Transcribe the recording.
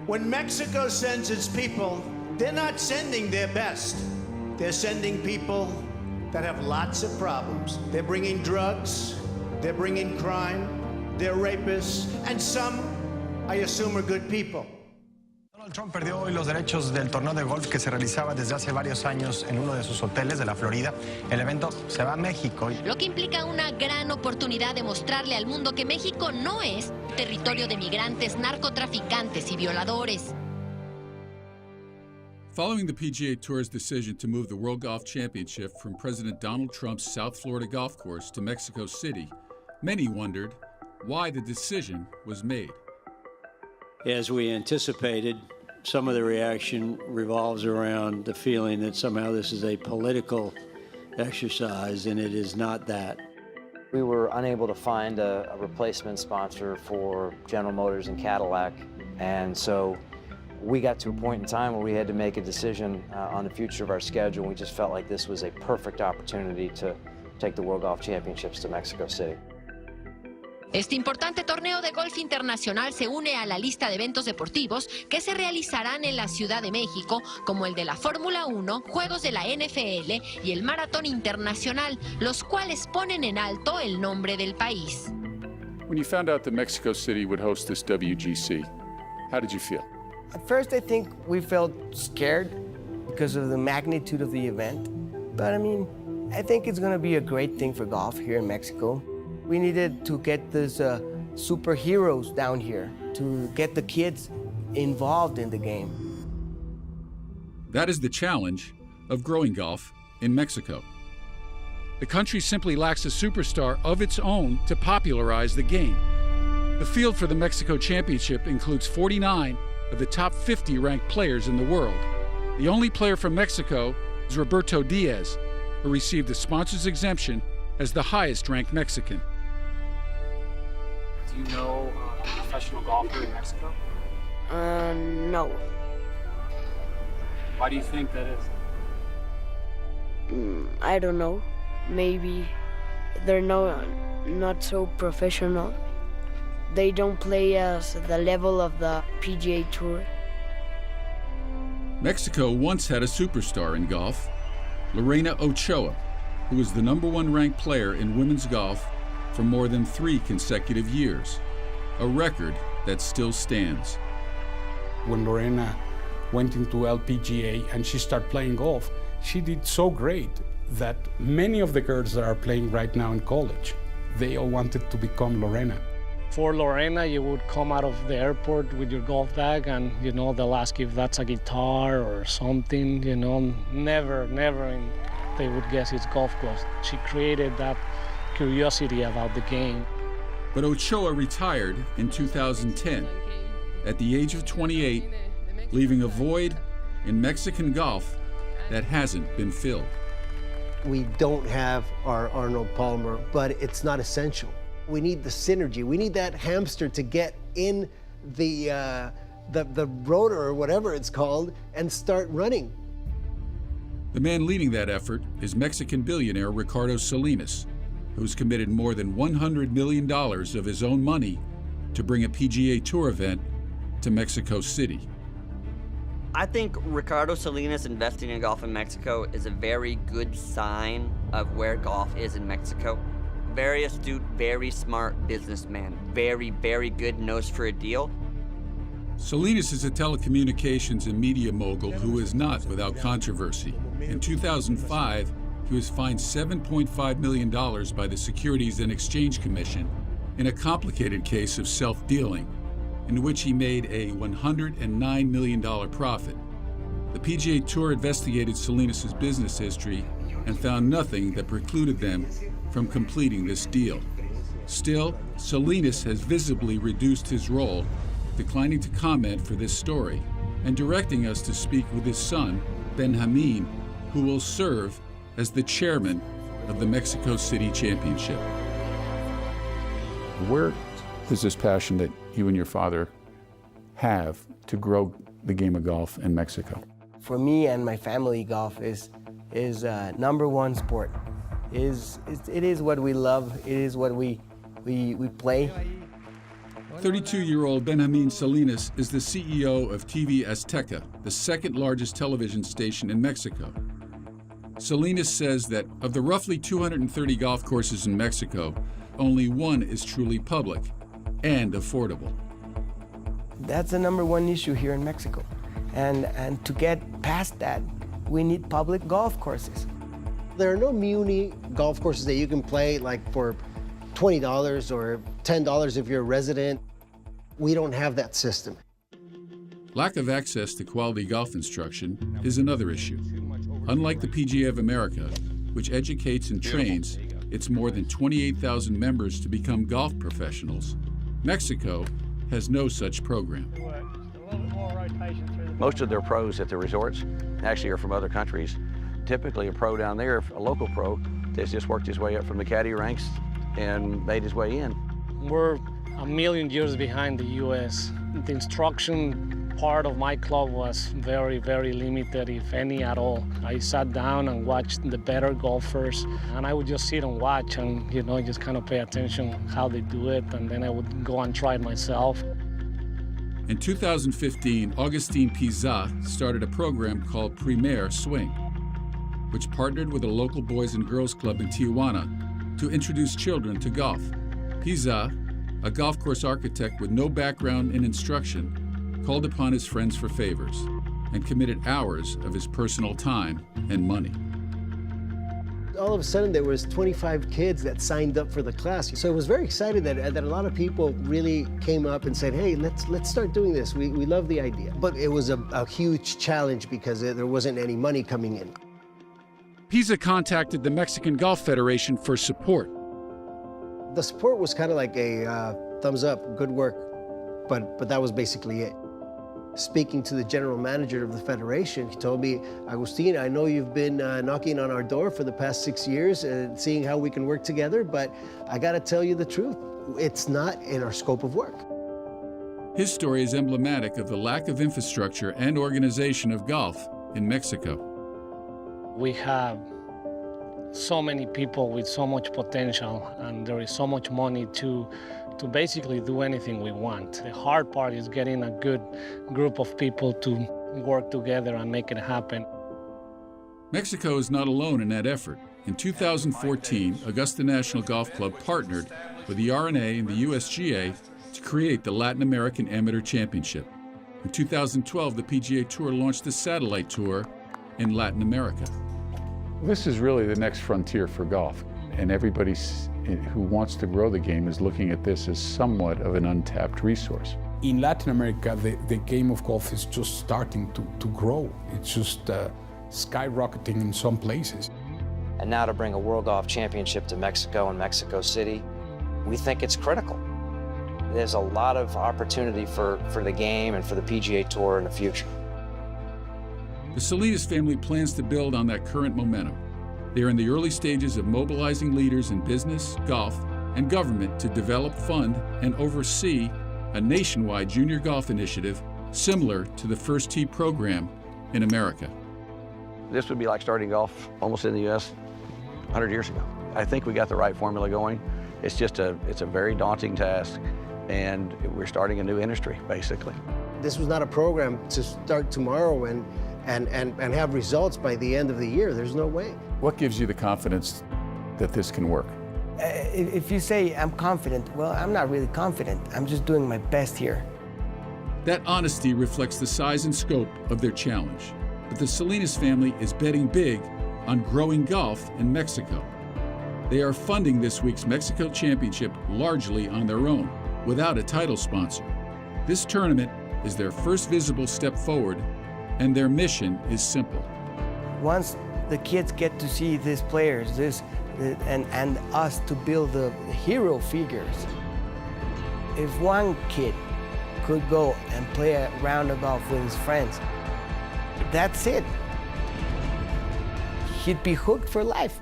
When Mexico sends its people, they're not sending their best. They're sending people that have lots of problems. They're bringing drugs, they're bringing crime, they're rapists, and some, I assume, are good people. Donald Trump perdió hoy los derechos del torneo de golf que se realizaba desde hace varios años en uno de sus hoteles de la Florida. El evento se va a México. Lo que implica una gran oportunidad de mostrarle al mundo que México no es territorio de migrantes, narcotraficantes y violadores. Following the PGA Tour's decision to move the World Golf Championship from President Donald Trump's South Florida golf course to Mexico City, many wondered why the decision was made. As we anticipated, some of the reaction revolves around the feeling that somehow this is a political exercise, and it is not that. We were unable to find a replacement sponsor for General Motors and Cadillac, and so we got to a point in time where we had to make a decision on the future of our schedule. We just felt like this was a perfect opportunity to take the World Golf Championships to Mexico City. Este importante torneo de golf internacional se une a la lista de eventos deportivos que se realizarán en la Ciudad de México, como el de la Fórmula 1, Juegos de la NFL y el Maratón Internacional, los cuales ponen en alto el nombre del país. When you found out that Mexico City would host this WGC, how did you feel? At first, I think we felt scared because of the magnitude of the event. But I mean, I think it's going to be a great thing for golf here in Mexico. We needed to get these superheroes down here to get the kids involved in the game. That is the challenge of growing golf in Mexico. The country simply lacks a superstar of its own to popularize the game. The field for the Mexico Championship includes 49 of the top 50 ranked players in the world. The only player from Mexico is Roberto Diaz, who received a sponsor's exemption as the highest ranked Mexican. Do you know a professional golfer in Mexico? No. Why do you think that is? I don't know. Maybe they're not so professional. They don't play at the level of the PGA Tour. Mexico once had a superstar in golf, Lorena Ochoa, who was the #1 ranked player in women's golf for more than 3 consecutive years, a record that still stands. When Lorena went into LPGA and she started playing golf, she did so great that many of the girls that are playing right now in college, they all wanted to become Lorena. For Lorena, you would come out of the airport with your golf bag and, they'll ask if that's a guitar or something, never they would guess it's golf clubs. She created that curiosity about the game. But Ochoa retired in 2010 at the age of 28, leaving a void in Mexican golf that hasn't been filled. We don't have our Arnold Palmer, but it's not essential. We need the synergy. We need that hamster to get in the rotor or whatever it's called and start running. The man leading that effort is Mexican billionaire Ricardo Salinas, who's committed more than $100 million of his own money to bring a PGA Tour event to Mexico City. I think Ricardo Salinas investing in golf in Mexico is a very good sign of where golf is in Mexico. Very astute, very smart businessman. Very, very good nose for a deal. Salinas is a telecommunications and media mogul who is not without controversy. In 2005, he was fined $7.5 million by the Securities and Exchange Commission in a complicated case of self-dealing, in which he made a $109 million profit. The PGA Tour investigated Salinas' business history and found nothing that precluded them from completing this deal. Still, Salinas has visibly reduced his role, declining to comment for this story, and directing us to speak with his son, Benjamin, who will serve as the chairman of the Mexico City Championship. Where is this passion that you and your father have to grow the game of golf in Mexico? For me and my family, golf is #1 sport. It is what we love. It is what we play. 32-year-old Benjamin Salinas is the CEO of TV Azteca, the second largest television station in Mexico. Salinas says that of the roughly 230 golf courses in Mexico, only one is truly public and affordable. That's the number one issue here in Mexico. And to get past that, we need public golf courses. There are no muni golf courses that you can play like for $20 or $10 if you're a resident. We don't have that system. Lack of access to quality golf instruction is another issue. Unlike the PGA of America, which educates and trains its more than 28,000 members to become golf professionals, Mexico has no such program. Most of their pros at the resorts actually are from other countries. Typically a pro down there, a local pro, has just worked his way up from the caddy ranks and made his way in. We're a million years behind the U.S. The instruction part of my club was very, very limited, if any at all. I sat down and watched the better golfers, and I would just sit and watch and, just kind of pay attention how they do it, and then I would go and try it myself. In 2015, Agustin Pizza started a program called Primer Swing, which partnered with a local boys and girls club in Tijuana to introduce children to golf. Pizza, a golf course architect with no background in instruction, called upon his friends for favors and committed hours of his personal time and money. All of a sudden, there was 25 kids that signed up for the class. So it was very exciting that a lot of people really came up and said, hey, let's start doing this. We love the idea. But it was a huge challenge because there wasn't any money coming in. Pizza contacted the Mexican Golf Federation for support. The support was kind of like a thumbs up, good work, but that was basically it. Speaking to the general manager of the federation, he told me, Agustin, I know you've been knocking on our door for the past 6 years and seeing how we can work together, but I gotta tell you the truth, it's not in our scope of work. His story is emblematic of the lack of infrastructure and organization of golf in Mexico. We have so many people with so much potential, and there is so much money to basically do anything we want. The hard part is getting a good group of people to work together and make it happen. Mexico is not alone in that effort. In 2014, Augusta National Golf Club partnered with the R&A and the USGA to create the Latin American Amateur Championship. In 2012, the PGA Tour launched a satellite tour in Latin America. This is really the next frontier for golf, and everybody who wants to grow the game is looking at this as somewhat of an untapped resource. In Latin America, the game of golf is just starting to grow. It's just skyrocketing in some places. And now to bring a World Golf Championship to Mexico and Mexico City, we think it's critical. There's a lot of opportunity for the game and for the PGA Tour in the future. The Salinas family plans to build on that current momentum. They are in the early stages of mobilizing leaders in business, golf, and government to develop, fund, and oversee a nationwide junior golf initiative similar to the First Tee program in America. This would be like starting golf almost in the U.S. 100 years ago. I think we got the right formula going. It's a very daunting task, and we're starting a new industry, basically. This was not a program to start tomorrow and have results by the end of the year. There's no way. What gives you the confidence that this can work? If you say I'm confident, well, I'm not really confident. I'm just doing my best here. That honesty reflects the size and scope of their challenge. But the Salinas family is betting big on growing golf in Mexico. They are funding this week's Mexico Championship largely on their own, without a title sponsor. This tournament is their first visible step forward, and their mission is simple. Once the kids get to see these players, and us to build the hero figures, if one kid could go and play a round of golf with his friends, that's it. He'd be hooked for life.